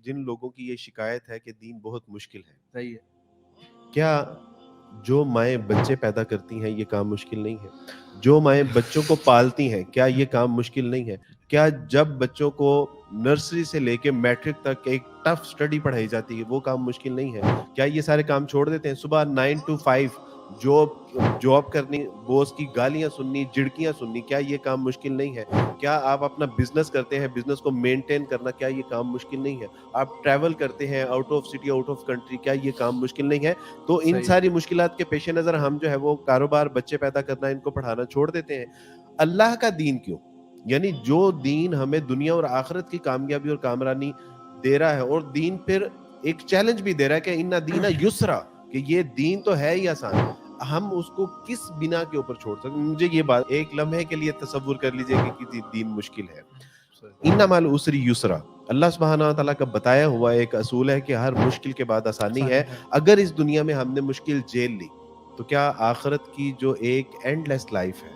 جن لوگوں کی یہ شکایت ہے کہ دین بہت مشکل ہے، صحیح ہے. کیا جو مائیں بچے پیدا کرتی ہیں یہ کام مشکل نہیں ہے؟ جو مائیں بچوں کو پالتی ہیں کیا یہ کام مشکل نہیں ہے؟ کیا جب بچوں کو نرسری سے لے کے میٹرک تک ایک ٹف سٹڈی پڑھائی جاتی ہے وہ کام مشکل نہیں ہے؟ کیا یہ سارے کام چھوڑ دیتے ہیں؟ صبح 9 to 5 جاب کرنی، باس کی گالیاں سننی، جھڑکیاں سننی، کیا یہ کام مشکل نہیں ہے؟ کیا آپ اپنا بزنس کرتے ہیں، بزنس کو مینٹین کرنا، کیا یہ کام مشکل نہیں ہے؟ آپ ٹریول کرتے ہیں out of city, out of country, کیا یہ کام مشکل نہیں ہے؟ تو ان صحیح. ساری مشکلات کے پیش نظر ہم جو ہے وہ کاروبار، بچے پیدا کرنا، ان کو پڑھانا چھوڑ دیتے ہیں. اللہ کا دین کیوں؟ یعنی جو دین ہمیں دنیا اور آخرت کی کامیابی اور کامرانی دے رہا ہے، اور دین پھر ایک چیلنج بھی دے رہا ہے کہ ان دین یسرا، کہ یہ دین تو ہے ہی آسان، ہم اس کو کس بنا کے اوپر چھوڑ سکتے؟ مجھے یہ بات ایک لمحے کے لیے تصور کر لیجئے کہ کسی دین مشکل ہے. انما العسر یسرا، اللہ سبحانہ وتعالیٰ کا بتایا ہوا ایک اصول ہے کہ ہر مشکل کے بعد آسانی ہے. اگر اس دنیا میں ہم نے مشکل جیل لی تو کیا آخرت کی جو ایک اینڈ لیس لائف ہے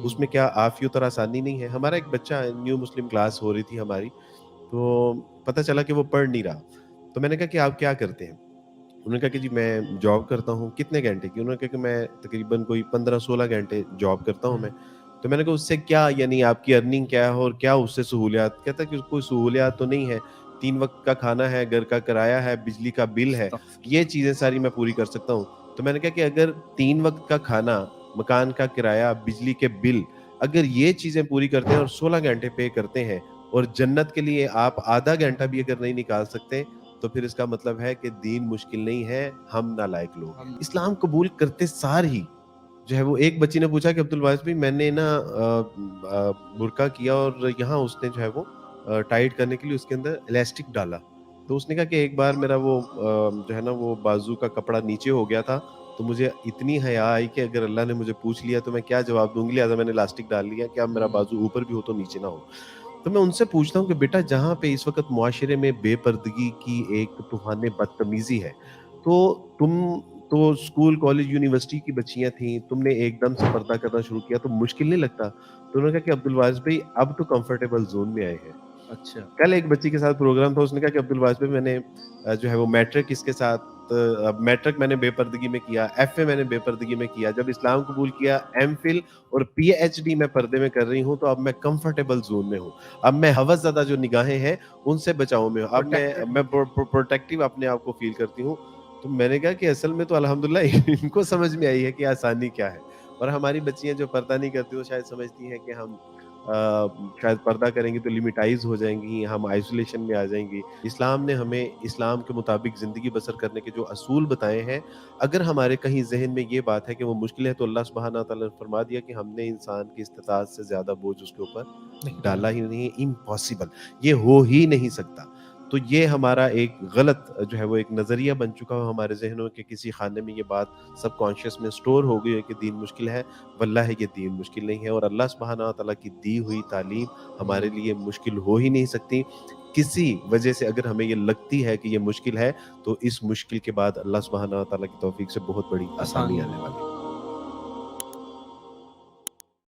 اس میں کیا عافیت اور آسانی نہیں ہے؟ ہمارا ایک بچہ، نیو مسلم کلاس ہو رہی تھی ہماری، تو پتہ چلا کہ وہ پڑھ نہیں رہا. تو میں نے کہا کہ آپ کیا کرتے ہیں؟ انہوں نے کہا کہ جی میں جاب کرتا ہوں. کتنے گھنٹے کی؟ انہوں نے کہا کہ میں تقریباً کوئی 15-16 گھنٹے جاب کرتا ہوں میں. تو میں نے کہا اس سے کیا، یعنی آپ کی ارننگ کیا ہے اور کیا اس سے سہولیات؟ کہتا ہے کہ کوئی سہولیات تو نہیں ہے، 3 وقت کا کھانا ہے، گھر کا کرایہ ہے، بجلی کا بل ہے، یہ چیزیں ساری میں پوری کر سکتا ہوں. تو میں نے کہا کہ اگر 3 وقت کا کھانا، مکان کا کرایہ، بجلی کے بل، اگر یہ چیزیں پوری کرتے ہیں اور 16 گھنٹے پے کرتے ہیں، اور جنت کے لیے آپ آدھا گھنٹہ بھی اگر نہیں نکال سکتے، تو پھر اس کا مطلب ہے کہ دین مشکل نہیں ہے، ہم نالائق لوگ ہیں. اسلام قبول کرتے سار ہی جو ہے وہ ایک بچی نے پوچھا کہ عبدالواحد بھائی میں نے نا برقع کیا اور یہاں اس نے جو ہے وہ ٹائٹ کرنے کے لیے اس کے اندر الاسٹک ڈالا. تو اس نے کہا کہ ایک بار میرا وہ جو ہے نا وہ بازو کا کپڑا نیچے ہو گیا تھا، تو مجھے اتنی حیا آئی کہ اگر اللہ نے مجھے پوچھ لیا تو میں کیا جواب دوں گی، لہٰذا میں نے الاسٹک ڈال لیا کہ اب میرا بازو اوپر بھی ہو تو نیچے نہ ہو. تو میں ان سے پوچھتا ہوں کہ بیٹا جہاں پہ اس وقت معاشرے میں بے پردگی کی ایک طوفان بدتمیزی ہے، تو تم تو اسکول، کالج، یونیورسٹی کی بچیاں تھیں، تم نے ایک دم سے پردہ کرنا شروع کیا تو مشکل نہیں لگتا؟ تو انہوں نے کہا کہ عبدالواحد بھائی اب تو کمفرٹیبل زون میں آئے ہیں. اچھا. کل ایک بچی کے ساتھ پروگرام تھا، اس نے کہا کہ عبدالواحد بھائی میں نے جو ہے وہ میٹرک اس کے ساتھ، میٹرک میں نے بے پردگی میں کیا، ایف اے میں نے بے پردگی میں کیا، جب اسلام قبول کیا ایم فل اور پی ایچ ڈی میں پردے میں کر رہی ہوں، تو اب میں کمفرٹیبل زون میں ہوں. اب میں ہوس زدہ جو نگاہیں ہیں ان سے بچاؤ میں ہوں، اب میں پروٹیکٹیو اپنے آپ کو فیل کرتی ہوں. تو میں نے کہا کہ اصل میں تو الحمدللہ ان کو سمجھ میں آئی ہے کہ آسانی کیا ہے. اور ہماری بچیاں جو پردہ نہیں کرتی وہ شاید سمجھتی ہیں کہ ہم شاید پردہ کریں گی تو لمیٹائز ہو جائیں گی، ہم آئسولیشن میں آ جائیں گی. اسلام نے ہمیں اسلام کے مطابق زندگی بسر کرنے کے جو اصول بتائے ہیں، اگر ہمارے کہیں ذہن میں یہ بات ہے کہ وہ مشکل ہے، تو اللہ سبحانہ تعالیٰ نے فرما دیا کہ ہم نے انسان کی استطاعت سے زیادہ بوجھ اس کے اوپر ڈالا ہی نہیں ہے. امپاسبل، یہ ہو ہی نہیں سکتا. تو یہ ہمارا ایک غلط جو ہے وہ ایک نظریہ بن چکا ہو ہمارے ذہنوں کے کسی خانے میں، یہ بات سب کانشیس میں سٹور ہو گئی ہے کہ دین مشکل ہے. واللہ یہ دین مشکل نہیں ہے، اور اللہ سبحانہ تعالیٰ کی دی ہوئی تعلیم ہمارے لیے مشکل ہو ہی نہیں سکتی. کسی وجہ سے اگر ہمیں یہ لگتی ہے کہ یہ مشکل ہے، تو اس مشکل کے بعد اللہ سبحانہ تعالیٰ کی توفیق سے بہت بڑی آسانی آنے والی ہے.